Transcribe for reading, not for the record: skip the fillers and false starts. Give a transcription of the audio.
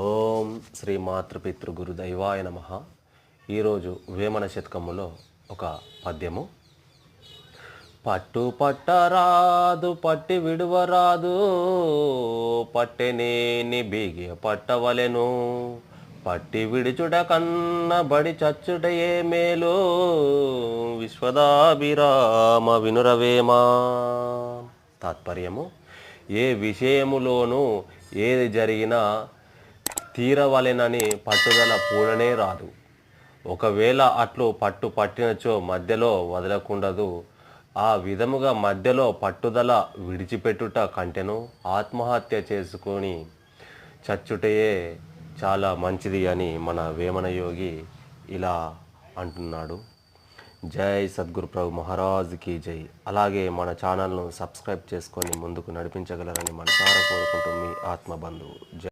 ఓం శ్రీ మాతృపితృ గురుదైవాయ నమః. ఈరోజు వేమన శతకములో ఒక పద్యము. పట్టు పట్టరాదు పట్టి విడువరాదు, పట్టెనేని బిగి పట్టవలెను, పట్టి విడుచుట కన్న బడి చచ్చుటయే మేలు, విశ్వదాభిరామ వినురవేమా. తాత్పర్యము: ఏ విషయములోనూ ఏది జరిగినా తీరవలెనని పట్టుదల పూడనే రాదు. ఒకవేళ అట్లు పట్టినచో మధ్యలో వదలకుండదు. ఆ విధముగా మధ్యలో పట్టుదల విడిచిపెట్టుట కంటెను ఆత్మహత్య చేసుకొని చచ్చుటయే చాలా మంచిది అని మన వేమన యోగి ఇలా అంటున్నాడు. జై సద్గురు ప్రభు మహారాజ్కి జై. అలాగే మన ఛానల్ను సబ్స్క్రైబ్ చేసుకొని ముందుకు నడిపించగలరని మనసారా కోరుకుంటూ మీ ఆత్మబంధువు. జై.